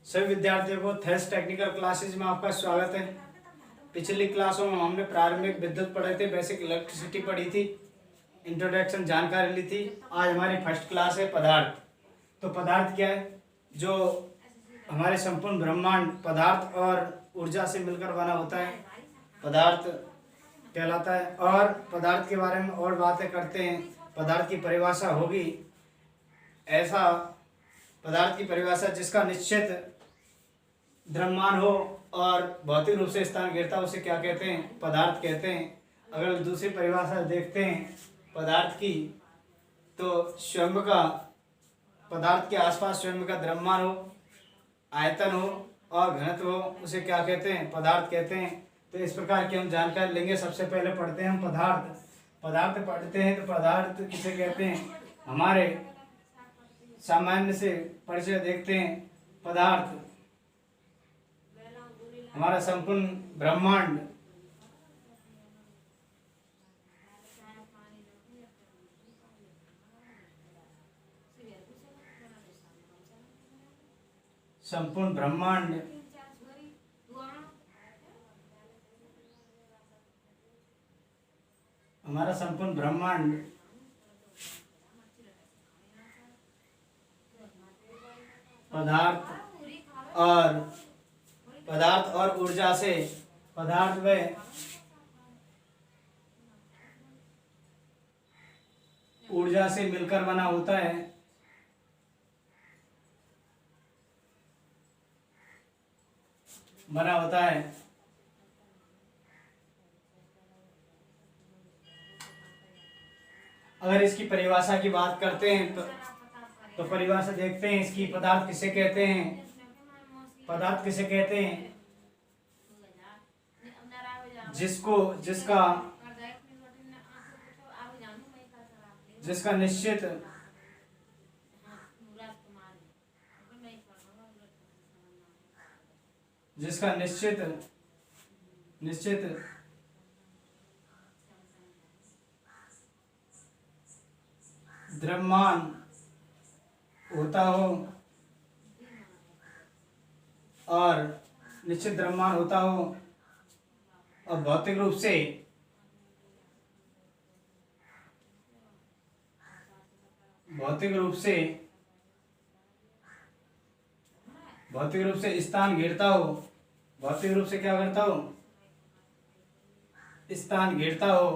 सभी विद्यार्थियों को थेस टेक्निकल क्लासेज में आपका स्वागत है। पिछली क्लासों में हमने प्रारंभिक विद्युत पढ़े थे, बेसिक इलेक्ट्रिसिटी पढ़ी थी, इंट्रोडक्शन जानकारी ली थी। आज हमारी फर्स्ट क्लास है पदार्थ। तो पदार्थ क्या है? जो हमारे संपूर्ण ब्रह्मांड पदार्थ और ऊर्जा से मिलकर बना होता है, पदार्थ कहलाता है। और पदार्थ के बारे में और बातें करते हैं। पदार्थ की परिभाषा होगी ऐसा पदार्थ की परिभाषा जिसका निश्चित द्रव्यमान हो और भौतिक रूप से स्थान घेरता, उसे क्या कहते हैं? पदार्थ कहते हैं। अगर दूसरी परिभाषा देखते हैं पदार्थ की, तो स्वयं का पदार्थ के आसपास स्वयं का द्रव्यमान हो, आयतन हो और घनत्व हो, उसे क्या कहते हैं? पदार्थ कहते हैं। तो इस प्रकार की हम जानकारी लेंगे। सबसे पहले पढ़ते हैं हम पदार्थ। पदार्थ पढ़ते हैं तो पदार्थ किसे कहते हैं? हमारे सामान्य से परिचय देखते हैं। पदार्थ हमारा संपूर्ण ब्रह्मांड संपूर्ण ब्रह्मांड हमारा संपूर्ण ब्रह्मांड पदार्थ और ऊर्जा से पदार्थ व ऊर्जा से मिलकर बना होता है। अगर इसकी परिभाषा की बात करते हैं तो परिभाषा देखते हैं इसकी। पदार्थ किसे कहते हैं? पदार्थ किसे कहते हैं? जिसका निश्चित द्रव्यमान होता हो और निश्चित द्रव्यमान होता हो और भौतिक रूप से स्थान घेरता हो। भौतिक रूप से क्या करता हो? स्थान घेरता हो।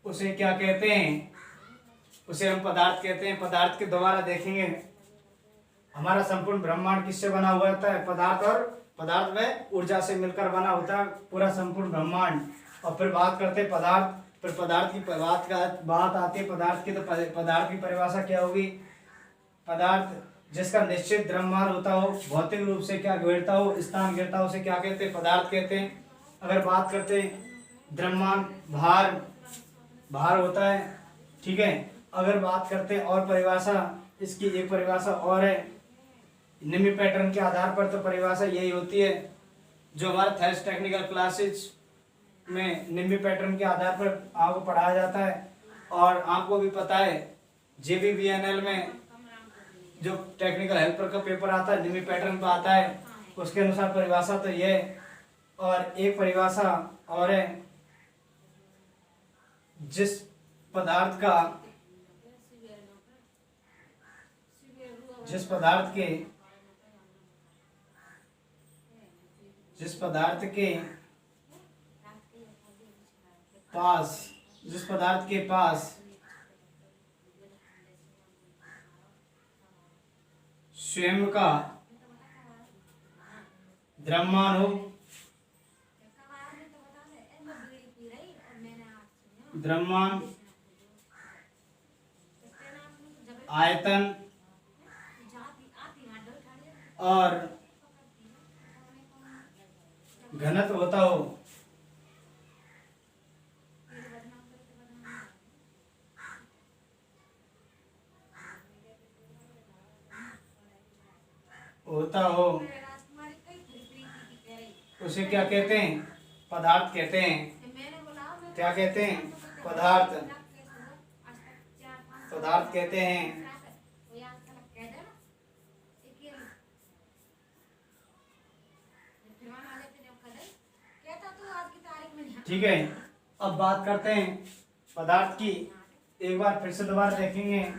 उसे क्या कहते हैं? उसे हम पदार्थ कहते हैं। पदार्थ के द्वारा देखेंगे हमारा संपूर्ण ब्रह्मांड किससे बना हुआ होता है? पदार्थ में ऊर्जा से मिलकर बना होता है पूरा संपूर्ण ब्रह्मांड। और फिर बात करते हैं पदार्थ। फिर पदार्थ की बात आती है पदार्थ की। तो पदार्थ की परिभाषा क्या होगी? पदार्थ जिसका निश्चित द्रव्यमान होता हो, भौतिक रूप से क्या घेरता हो, स्थान घेरता हो, उसे क्या कहते हैं? पदार्थ कहते हैं। अगर बात करते हैं द्रव्यमान, भार होता है, ठीक है। अगर बात करते हैं और परिभाषा, इसकी एक परिभाषा और है निम्न पैटर्न के आधार पर। तो परिभाषा यही होती है जो हमारे थेस टेक्निकल क्लासेज में निम्न पैटर्न के आधार पर आपको पढ़ाया जाता है। और आपको भी पता है JBBNL में जो टेक्निकल हेल्पर का पेपर आता है निम्न पैटर्न पर आता है, उसके अनुसार परिभाषा तो ये है। और एक परिभाषा और है, जिस पदार्थ के पास स्वयं का द्रव्यमान हो, द्रव्यमान, आयतन और घनत्व होता हो, होता हो उसे क्या कहते हैं? पदार्थ कहते हैं। क्या कहते हैं? पदार्थ। पदार्थ कहते हैं। ठीक है, अब बात करते हैं पदार्थ की। एक बार फिर से दोबारा देखेंगे।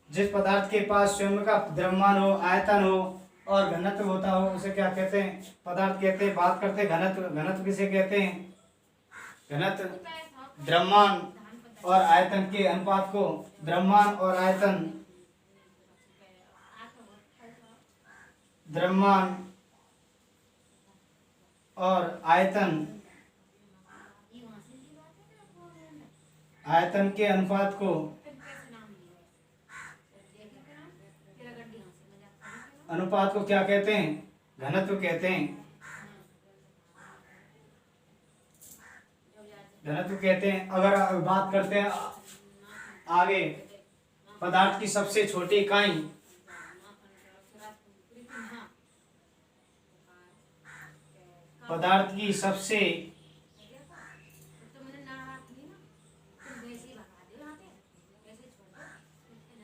जिस पदार्थ के पास स्वयं का द्रव्यमान हो, आयतन हो और घनत्व होता हो उसे क्या कहते हैं? पदार्थ कहते हैं। बात करते हैं घनत्व। घनत्व किसे कहते हैं? घनत्व द्रव्यमान और आयतन के अनुपात को, द्रव्यमान और आयतन, द्रव्यमान और आयतन, आयतन के अनुपात को, अनुपात को क्या कहते हैं? घनत्व कहते हैं। घनत्व कहते हैं। अगर बात करते हैं आगे, पदार्थ की सबसे छोटी इकाई, पदार्थ की सबसे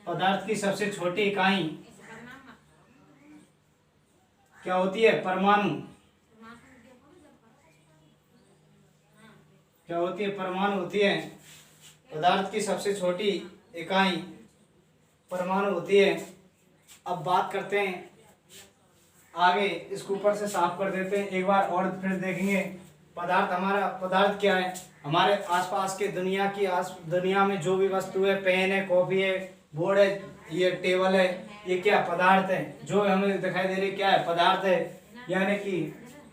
पदार्थ की सबसे छोटी इकाई क्या होती है? परमाणु। क्या होती है? परमाणु होती है। पदार्थ की सबसे छोटी इकाई परमाणु होती है। अब बात करते हैं आगे, इसको ऊपर से साफ कर देते हैं एक बार और फिर देखेंगे। पदार्थ, हमारा पदार्थ क्या है? हमारे आसपास के दुनिया में जो भी वस्तु है, पेन है, कॉपी है, बोर्ड है, ये टेबल है, ये क्या पदार्थ है? जो हमें दिखाई दे रही क्या है? पदार्थ है। यानी कि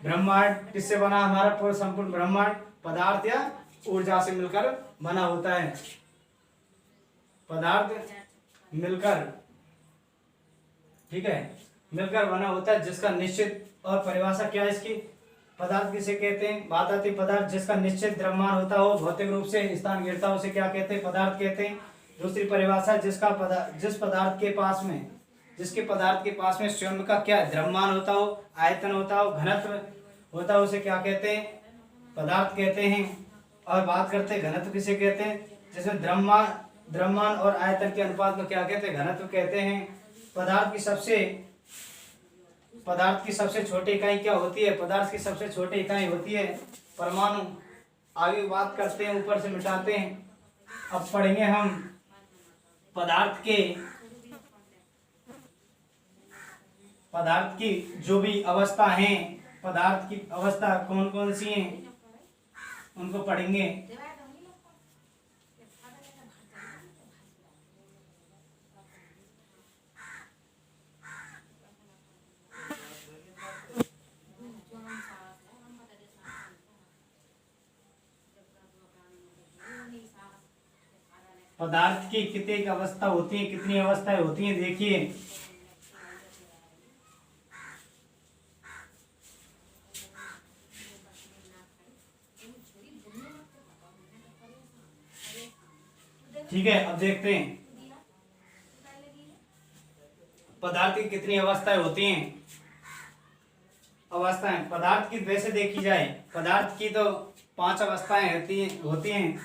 ब्रह्मांड किससे बना? हमारा पूरा संपूर्ण ब्रह्मांड पदार्थ या ऊर्जा से मिलकर बना होता है। पदार्थ मिलकर, ठीक है, मिलकर बना होता है, जिसका निश्चित, और परिभाषा क्या है इसकी? पदार्थ किसे कहते हैं? बात आती है पदार्थ जिसका निश्चित द्रव्यमान होता हो, भौतिक रूप से स्थान घेरता हो, उसे क्या कहते हैं? पदार्थ कहते हैं। दूसरी परिभाषा, जिस पदार्थ के पास में, जिसके पदार्थ के पास में स्वयं का क्या द्रव्यमान होता हो, आयतन होता हो, घनत्व होता हो, उसे क्या कहते हैं? पदार्थ कहते हैं। और बात करते हैं घनत्व किसे कहते हैं? जिसमें द्रव्यमान और आयतन के अनुपात को क्या कहते हैं? घनत्व कहते हैं। पदार्थ की सबसे छोटी इकाई क्या होती है? पदार्थ की सबसे छोटी इकाई होती है परमाणु। आगे बात करते हैं, ऊपर से मिटाते हैं। अब पढ़ेंगे हम पदार्थ की जो भी अवस्था हैं, पदार्थ की अवस्था कौन कौन सी हैं, उनको पढ़ेंगे। पदार्थ की कितनी अवस्था होती है, कितनी अवस्थाएं होती हैं, देखिए। ठीक है, अब देखते हैं पदार्थ की कितनी अवस्थाएं होती हैं। अवस्थाएं पदार्थ की वैसे देखी जाए, पदार्थ की तो 5 अवस्थाएं होती हैं।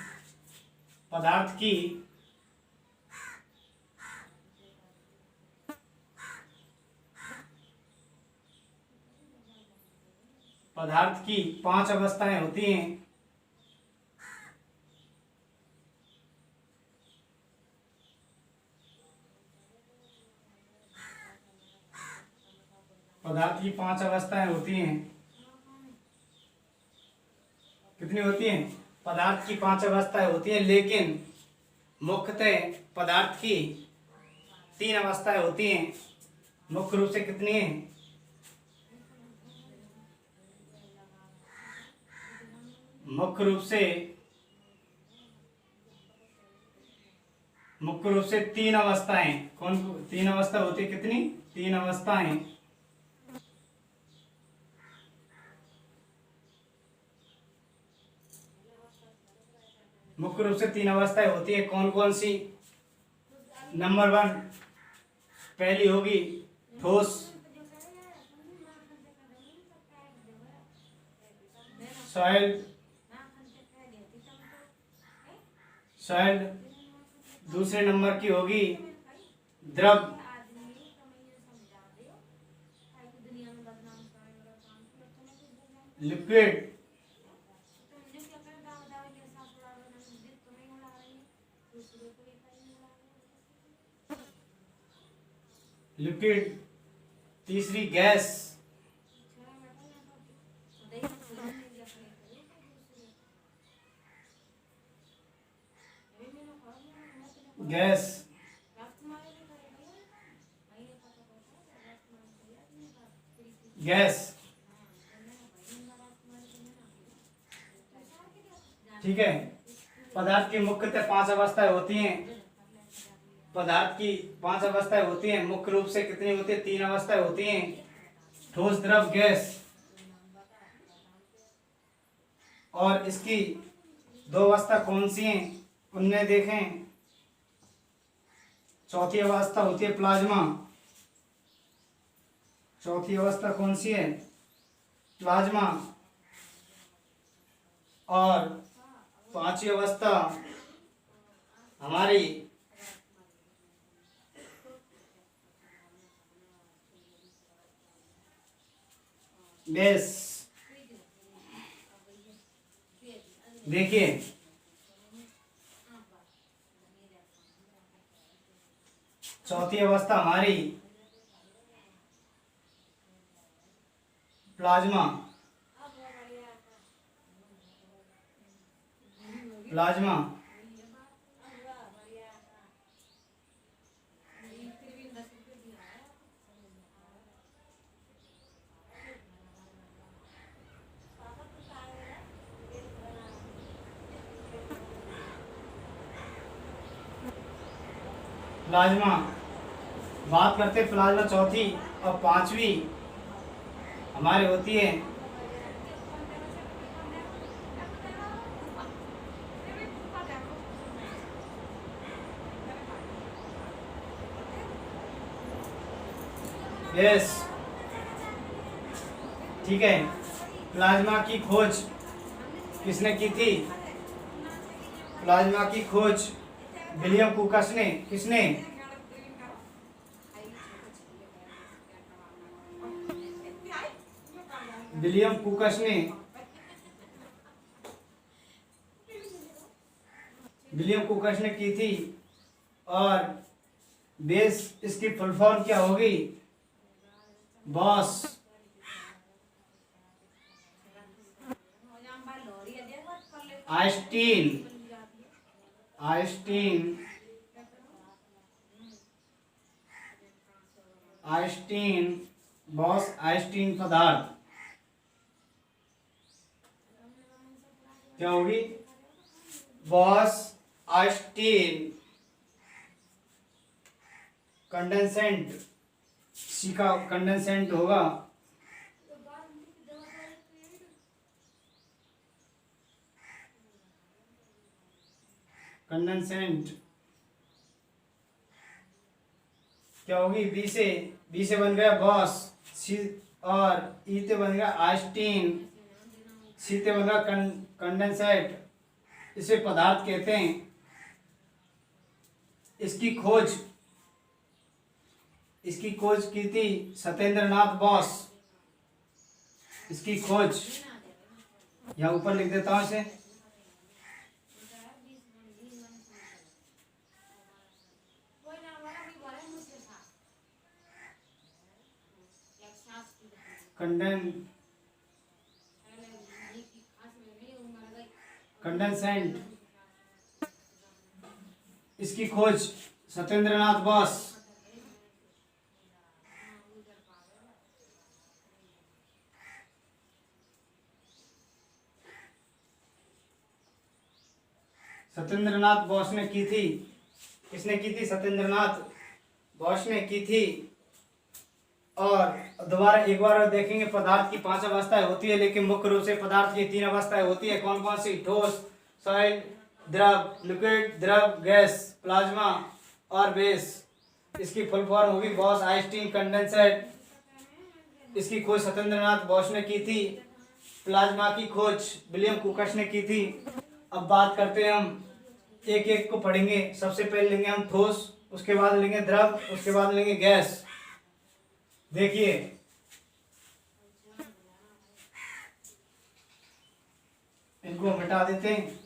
पदार्थ की पदार्थ की 5 अवस्थाएं होती हैं। पदार्थ की 5 अवस्थाएं होती हैं। कितनी होती हैं? पदार्थ की 5 अवस्थाएं होती हैं, लेकिन मुख्यतः पदार्थ की 3 अवस्थाएं होती हैं। मुख्य रूप से कितनी हैं? मुख्य रूप से 3 अवस्थाएं। कौन 3 अवस्था होती है? कितनी? 3 अवस्थाएं। मुख्य रूप से 3 अवस्थाएं होती है। कौन कौन सी? नंबर 1 पहली होगी ठोस, सॉइल, सॉइल्ड। दूसरे नंबर की होगी द्रव। लिक्विड। लिक्विड। तीसरी गैस। गैस। गैस। ठीक है। पदार्थ की मुख्यतः 5 अवस्थाएं होती हैं। पदार्थ की 5 अवस्थाएं होती हैं। मुख्य रूप से कितनी होती है? 3 अवस्थाएं होती हैं, ठोस, द्रव, गैस। और इसकी 2 अवस्था कौन सी हैं उनमें देखें। चौथी अवस्था होती है प्लाज्मा। चौथी अवस्था कौन सी है? प्लाज्मा। और 5वीं अवस्था हमारी बेस। देखिए, चौथी अवस्था हमारी प्लाज्मा। प्लाज्मा। प्लाज्मा। बात करते हैं प्लाज्मा चौथी। और 5वीं हमारी होती है यस। ठीक है। प्लाज्मा की खोज किसने की थी? प्लाज्मा की खोज विलियम कुकस ने। किसने? विलियम कुकस ने। विलियम कुकस ने की थी। और बेस इसकी फुल फॉर्म क्या होगी? Boss. Einstein. Einstein. Einstein. Boss Einstein पदार्थ क्या होगी? Boss Einstein कंडेंसेंट। सी का कंडेंसेंट होगा। कंडेंसेंट क्या होगी? बी से बन गया बॉस। सी और ई से बन गया आइंस्टीन। सी से बन गया कंडेंसेट। इसे पदार्थ कहते हैं। इसकी खोज की थी सत्येंद्रनाथ बोस। इसकी खोज यहाँ ऊपर लिख देता हूं इसे। कंडेंसेंट। इसकी खोज सत्येंद्रनाथ बोस। सत्येंद्रनाथ बोस ने की थी। किसने की थी? सत्येंद्रनाथ बोस ने की थी। और दोबारा एक बार और देखेंगे। पदार्थ की 5 अवस्थाएं होती है, लेकिन मुख्य रूप से पदार्थ की 3 अवस्थाएं होती है। कौन कौन सी? ठोस, सॉइल, द्रव, लिक्विड, द्रव, गैस, प्लाज्मा और बेस। इसकी फुल फॉर्म होगी बॉस आइंस्टीन कंडेंसेट। इसकी खोज सत्येंद्रनाथ बोस ने की थी। प्लाज्मा की खोज विलियम कुकस ने की थी। अब बात करते हैं हम एक एक को पढ़ेंगे। सबसे पहले लेंगे हम ठोस, उसके बाद लेंगे द्रव, उसके बाद लेंगे गैस। देखिए इनको मिटा देते हैं।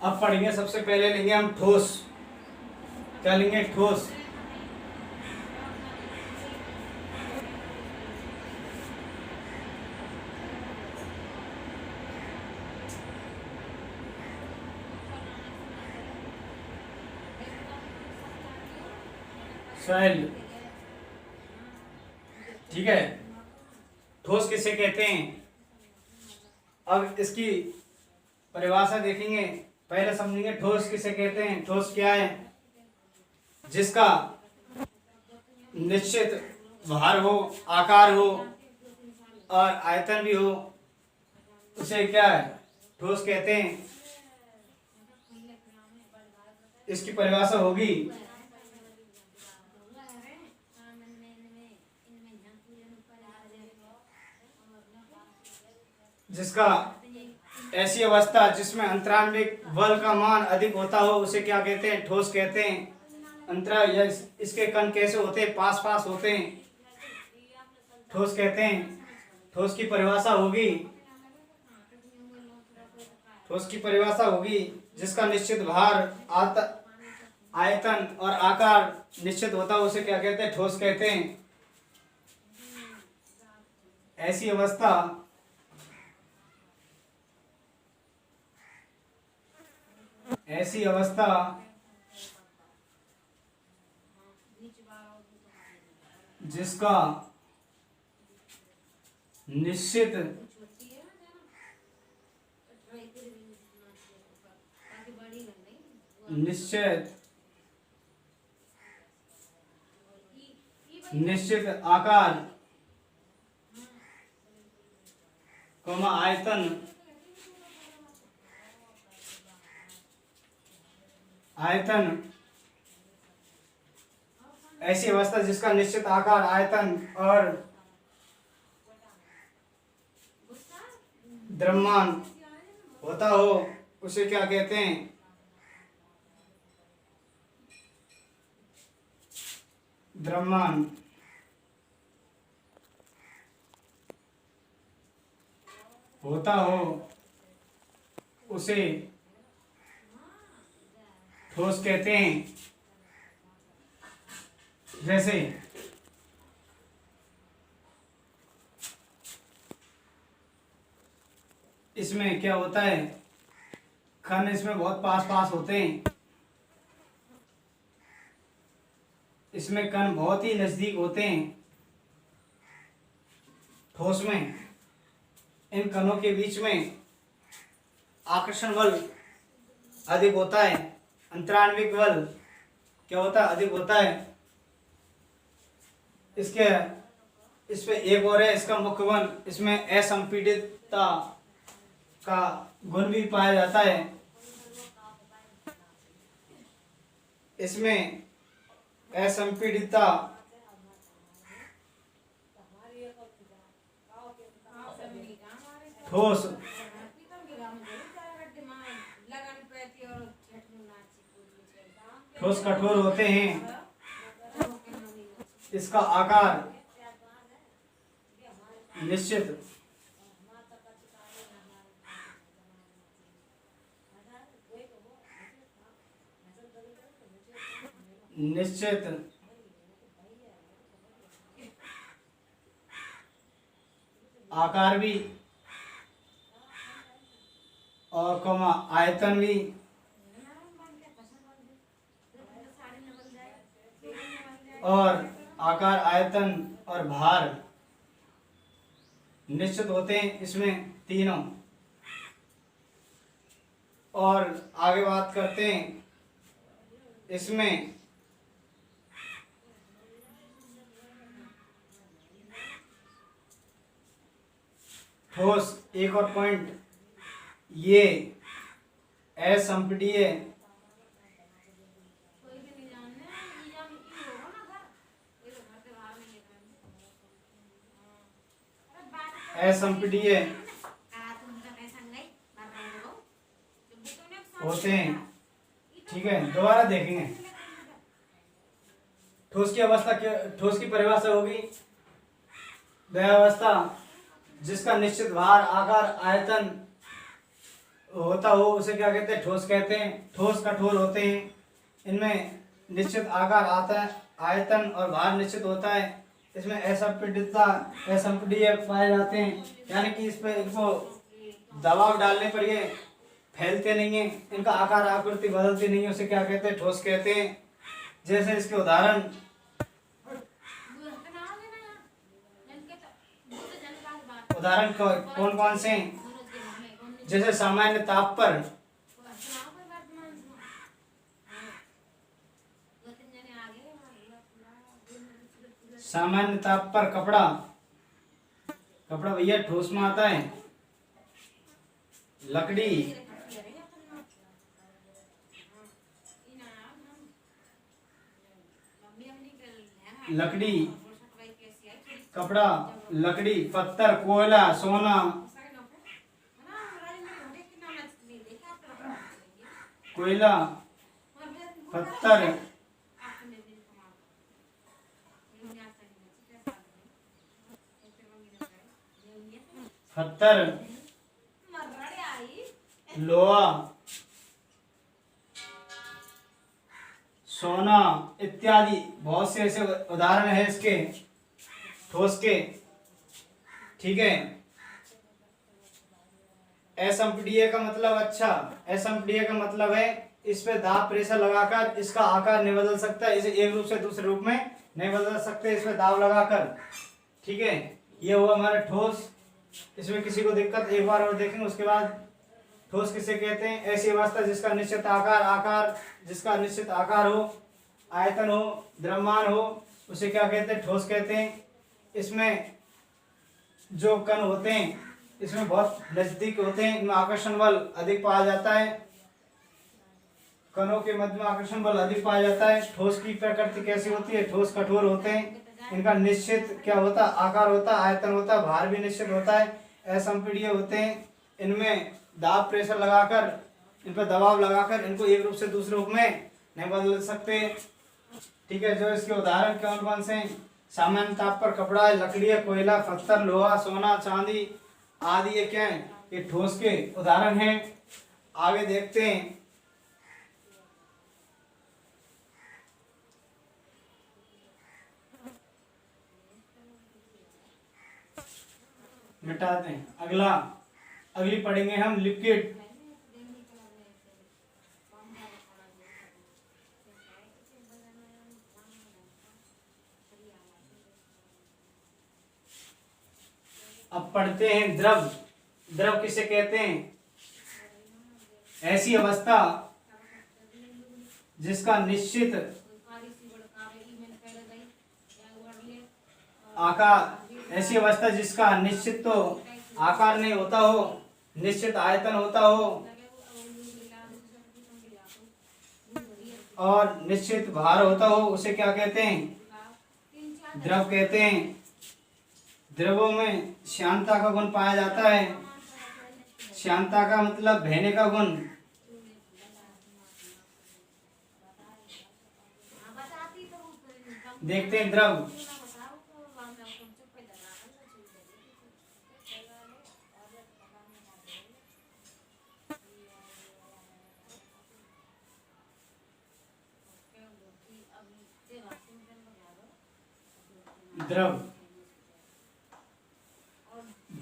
अब पढ़ेंगे, सबसे पहले लेंगे हम ठोस। क्या लेंगे? ठोस। सॉइल, ठीक है। ठोस किसे कहते हैं? अब इसकी परिभाषा देखेंगे। पहले समझेंगे ठोस किसे कहते हैं। ठोस क्या है? जिसका निश्चित भार हो, आकार हो और आयतन भी हो, उसे क्या है? ठोस कहते हैं। इसकी परिभाषा होगी जिसका ऐसी अवस्था जिसमें अंतराण्विक बल का मान अधिक होता हो, उसे क्या कहते हैं? ठोस कहते हैं। अंतरा या इसके कण कैसे होते हैं? पास पास होते हैं, ठोस कहते हैं। ठोस की परिभाषा होगी, ठोस की परिभाषा होगी जिसका निश्चित भार, आयतन और आकार निश्चित होता है, उसे क्या कहते हैं? ठोस कहते हैं। ऐसी अवस्था जिसका निश्चित निश्चित आकार, आयतन ऐसी अवस्था जिसका निश्चित आकार, आयतन और द्रव्यमान होता हो, उसे क्या कहते हैं? द्रव्यमान। होता हो उसे ठोस कहते हैं। जैसे इसमें क्या होता है? कण इसमें बहुत पास पास होते हैं, इसमें कण बहुत ही नजदीक होते हैं। ठोस में इन कणों के बीच में आकर्षण बल अधिक होता है, अंतराण्विक बल क्या होता है? अधिक होता है। इस पे एक और है इसका मुख्य गुण, इसमें असंपीडितता का गुण भी पाया जाता है। इसमें असंपीडितता ठोस कठोर होते हैं। इसका आकार निश्चित आकार भी और आयतन भी और आकार, आयतन और भार निश्चित होते हैं इसमें तीनों। और आगे बात करते हैं इसमें ठोस, एक और पॉइंट, ये असंपीड्य, असंपीड्य होते हैं। ठीक है, दोबारा देखेंगे। ठोस की अवस्था, ठोस की परिभाषा होगी वह अवस्था जिसका निश्चित भार, आकार, आयतन होता हो उसे क्या कहते हैं? ठोस कहते हैं। ठोस कठोर होते हैं, इनमें निश्चित आकार आता है, आयतन और भार निश्चित होता है। इसमें असंपीड्यता, असंपीड्य पाए जाते हैं, यानी कि इस पे इनको दबाव डालने पर ये फैलते नहीं है, इनका आकार आकृति बदलती नहीं है, उसे क्या कहते हैं? ठोस कहते हैं। जैसे इसके उदाहरण, कौन कौन से हैं? जैसे सामान्य ताप पर कपड़ा, भैया ठोस में आता है। लकड़ी, कपड़ा, लकड़ी, पत्थर, कोयला, सोना, कोयला, पत्थर, लोहा, सोना इत्यादि बहुत से ऐसे उदाहरण है इसके ठोस के। ठीक है, असंपीड्य का मतलब, अच्छा, असंपीड्य का मतलब है इस पे दाब प्रेशर लगाकर इसका आकार नहीं बदल सकता, इसे एक रूप से दूसरे रूप में नहीं बदल सकते इस पे दाब लगाकर। ठीक है, ये हुआ हमारा ठोस। इसमें किसी को दिक्कत, एक बार और देखेंगे उसके बाद। ठोस किसे कहते हैं? ऐसी अवस्था जिसका निश्चित आकार जिसका निश्चित आकार हो, आयतन हो, द्रव्यमान हो, उसे क्या कहते हैं? ठोस कहते हैं। इसमें जो कण होते हैं इसमें बहुत नजदीक होते हैं, इनमें आकर्षण बल अधिक पाया जाता है, कणों के मध्य में आकर्षण बल अधिक पाया जाता है। ठोस की प्रकृति कैसी होती है? ठोस कठोर होते हैं, इनका निश्चित क्या होता? आकार होता, आयतन होता, भार भी निश्चित होता है। असंपीड्य होते हैं, इनमें दाब प्रेशर लगाकर, इन पर दबाव लगाकर इनको एक रूप से दूसरे रूप में नहीं बदल सकते। ठीक है, जो इसके उदाहरण कौन कौन से हैं? सामान्य ताप पर कपड़ा, लकड़ी, कोयला, पत्थर, लोहा, सोना, चांदी आदि ये क्या है? ये ठोस के उदाहरण हैं। आगे देखते हैं। मिटाते हैं। अगली पढ़ेंगे हम लिक्विड। अब पढ़ते हैं द्रव किसे कहते हैं? ऐसी अवस्था जिसका निश्चित आकार, ऐसी अवस्था जिसका निश्चित तो आकार नहीं होता हो, निश्चित आयतन होता हो और निश्चित भार होता हो, उसे क्या कहते हैं? द्रव कहते हैं। द्रवों में श्यानता का गुण पाया जाता है। श्यानता का मतलब बहने का गुण। देखते हैं द्रव।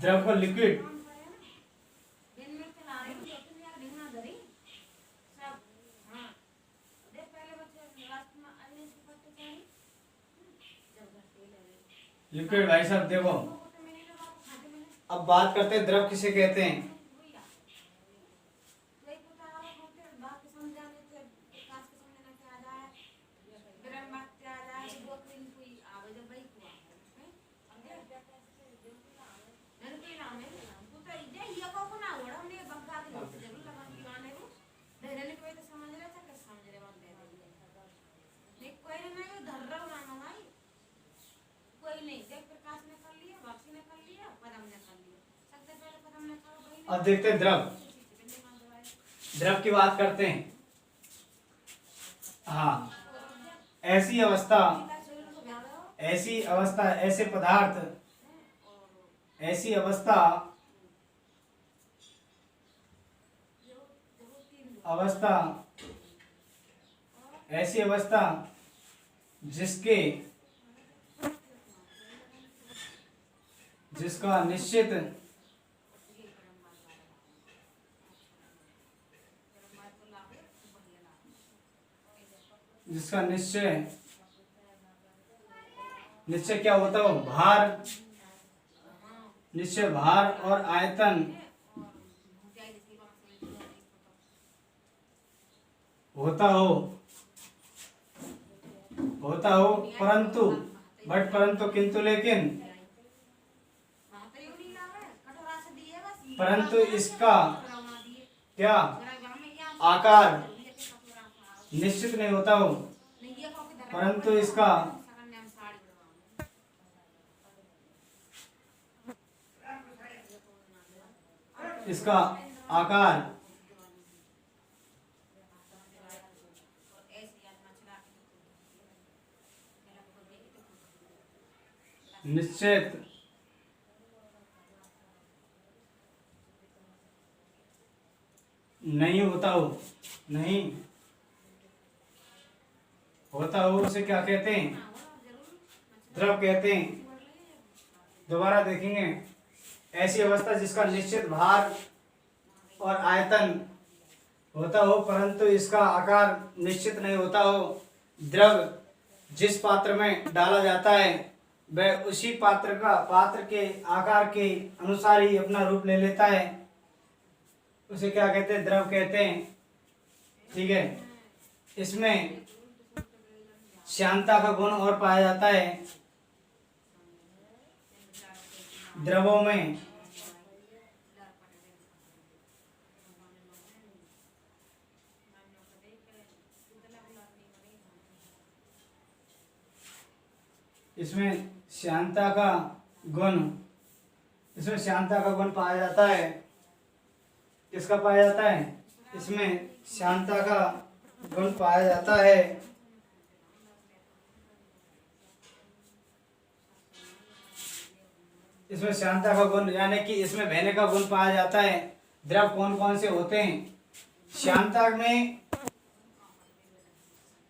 द्रव को लिक्विड, भाई साहब देखो, अब बात करते हैं द्रव किसे कहते हैं। अब देखते हैं द्रव। द्रव की बात करते हैं। हाँ, ऐसी अवस्था, ऐसे पदार्थ, ऐसी अवस्था जिसका निश्चय क्या होता हो, निश्चय भार और आयतन होता हो परंतु किंतु लेकिन परंतु इसका क्या आकार निश्चित नहीं होता हो, परंतु इसका आकार निश्चित नहीं होता हो उसे क्या कहते हैं, द्रव कहते हैं। दोबारा देखेंगे, ऐसी अवस्था जिसका निश्चित भार और आयतन होता हो परंतु इसका आकार निश्चित नहीं होता हो। द्रव जिस पात्र में डाला जाता है वह उसी पात्र के आकार के अनुसार ही अपना रूप ले लेता है, उसे क्या कहते हैं, द्रव कहते हैं। ठीक है, इसमें श्यानता का गुण और पाया जाता है द्रवों में। इसमें श्यानता का गुण पाया जाता है। किसका पाया जाता है, इसमें श्यानता का गुण पाया जाता है। इसमें श्यानता का गुण यानी कि इसमें बहने का गुण पाया जाता है। द्रव कौन कौन से होते हैं श्यानता में,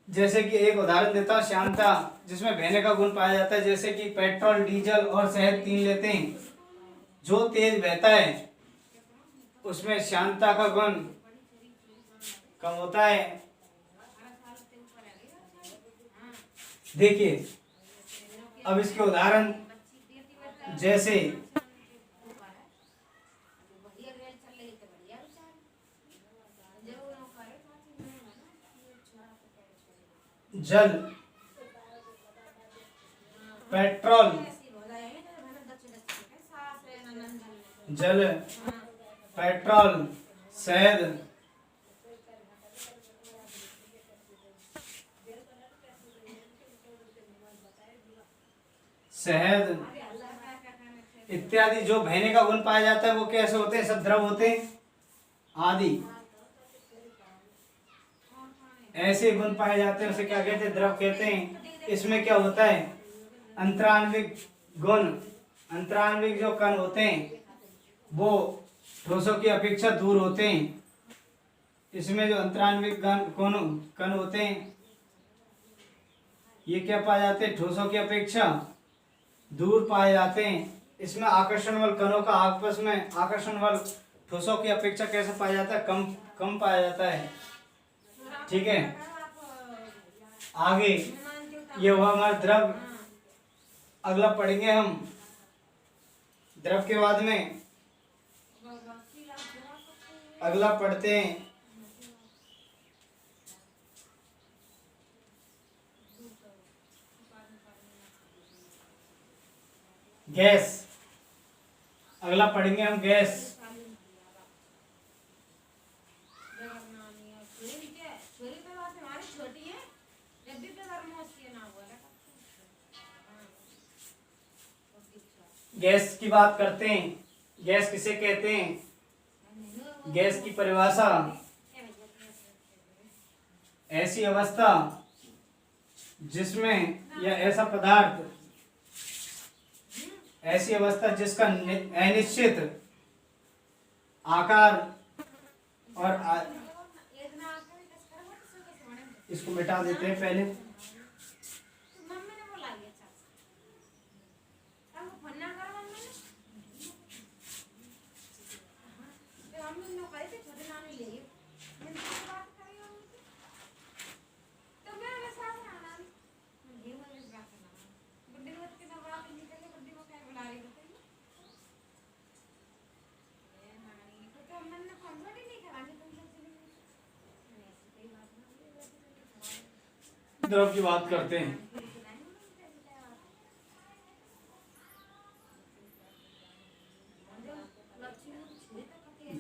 जैसे कि एक उदाहरण देता हूँ। श्यानता जिसमें बहने का गुण पाया जाता है, जैसे कि पेट्रोल, डीजल और शहद 3 लेते हैं। जो तेज बहता है उसमें श्यानता का गुण कम होता है। देखिए अब इसके उदाहरण, जैसे जल, पेट्रोल, शहद, इत्यादि जो बहने का गुण पाया जाता है वो कैसे होते हैं, सब द्रव होते हैं। आदि ऐसे गुण पाए जाते हैं उसे क्या कहते हैं, द्रव कहते हैं। इसमें क्या होता है, अंतराण्विक गुण, अंतराण्विक जो कण होते हैं वो ठोसों की अपेक्षा दूर होते हैं। इसमें जो अंतराण्विक कण होते हैं ये क्या पाए जाते हैं, ठोसों की अपेक्षा दूर पाए जाते हैं। इसमें आकर्षण बल कणों का आपस में आकर्षण बल ठोसों की अपेक्षा कैसे पाया जाता है, कम पाया जाता है। ठीक है, आगे ये हुआ हमारा द्रव। अगला पढ़ेंगे हम द्रव के बाद में, अगला पढ़ते हैं गैस। अगला पढ़ेंगे हम गैस। गैस की बात करते हैं। गैस किसे कहते हैं, गैस की परिभाषा ऐसी अवस्था जिसमें या ऐसा पदार्थ, ऐसी अवस्था जिसका अनिश्चित आकार और इसको मिटा देते हैं पहले। द्रव की बात करते हैं।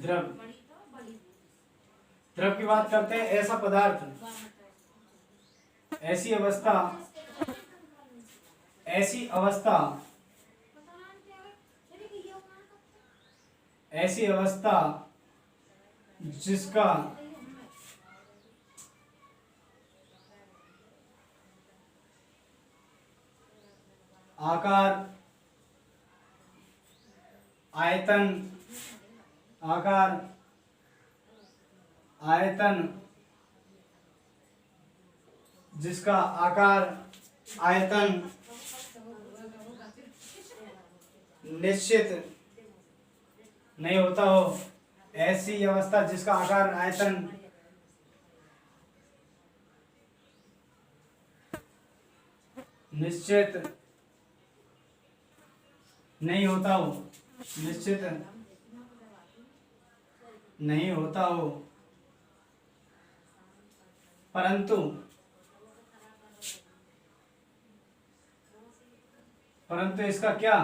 द्रव द्रव की बात करते हैं, ऐसा पदार्थ, ऐसी अवस्था, ऐसी अवस्था, ऐसी अवस्था जिसका आकार, आयतन, आकार, आयतन, जिसका आकार, आयतन निश्चित नहीं होता हो, ऐसी अवस्था जिसका आकार, आयतन निश्चित नहीं होता हो, निश्चित नहीं होता हो, परंतु इसका क्या,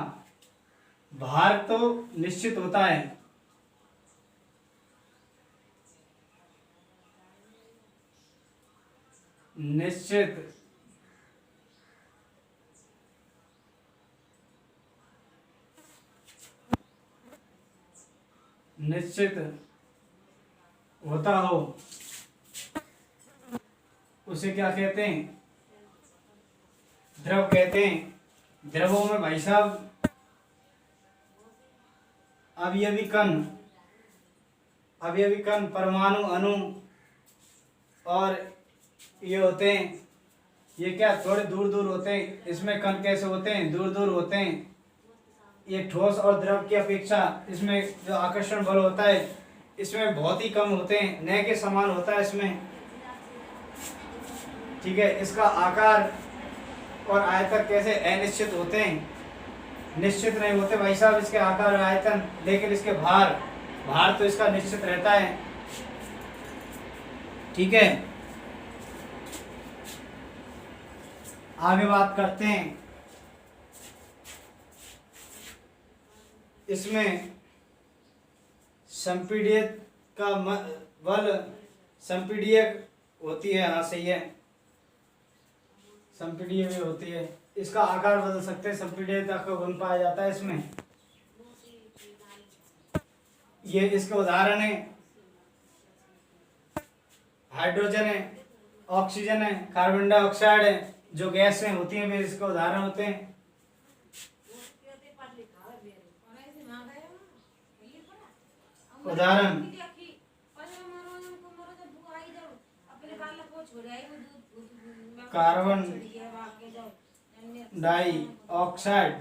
भार तो निश्चित होता है। निश्चित निश्चित होता हो, उसे क्या कहते हैं, द्रव कहते हैं। द्रवों में भाई साहब अवयवी कण, परमाणु, अणु और ये होते हैं, ये क्या थोड़े दूर दूर होते हैं। इसमें कण कैसे होते हैं, दूर दूर होते हैं। ये ठोस और द्रव की अपेक्षा इसमें जो आकर्षण बल होता है इसमें बहुत ही कम होते हैं, न के समान होता है इसमें। ठीक है, इसका आकार और आयतन कैसे अनिश्चित होते हैं, निश्चित नहीं होते भाई साहब इसके आकार और आयतन, लेकिन इसके भार तो इसका निश्चित रहता है। ठीक है, आगे बात करते हैं। इसमें संपीड़ित का बल, संपीड़ियक होती है, हाँ सही है, संपीड़िय भी होती है। इसका आकार बदल सकते हैं, संपीड़ियता का गुण पाया जाता है इसमें। ये इसके उदाहरण है, हाइड्रोजन है, ऑक्सीजन है, कार्बन डाइऑक्साइड है, जो गैस में होती है वे इसके उदाहरण होते हैं। उदाहरण carbon dioxide,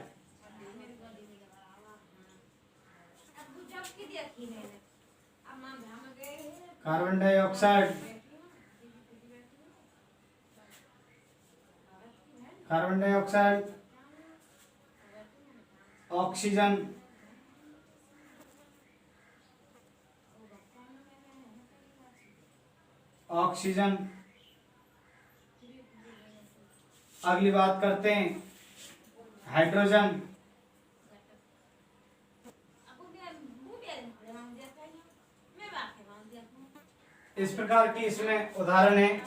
carbon dioxide, carbon dioxide, oxygen, oxygen. अगली बात करते हैं हाइड्रोजन। इस प्रकार की इसमें उदाहरण है।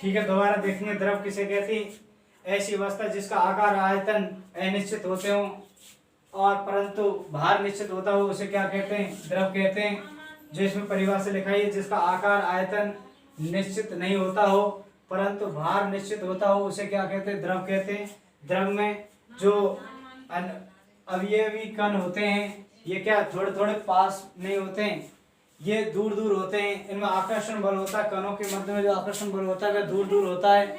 ठीक है, दोबारा देखेंगे। द्रव किसे कहती, ऐसी अवस्था जिसका आकार आयतन अनिश्चित होते हो और परंतु भार निश्चित होता हो, उसे क्या कहते हैं, द्रव कहते हैं। जो इसमें परिभाषा लिखाई है, जिसका आकार आयतन निश्चित नहीं होता हो परंतु भार निश्चित होता हो, उसे क्या कहते हैं? द्रव कहते हैं। द्रव में जो अवयवी कण होते हैं ये क्या थोड़े थोड़े पास नहीं होते हैं, ये दूर दूर होते हैं। इनमें आकर्षण बल होता है, कणों के मध्य में जो आकर्षण बल होता है वह दूर दूर होता है।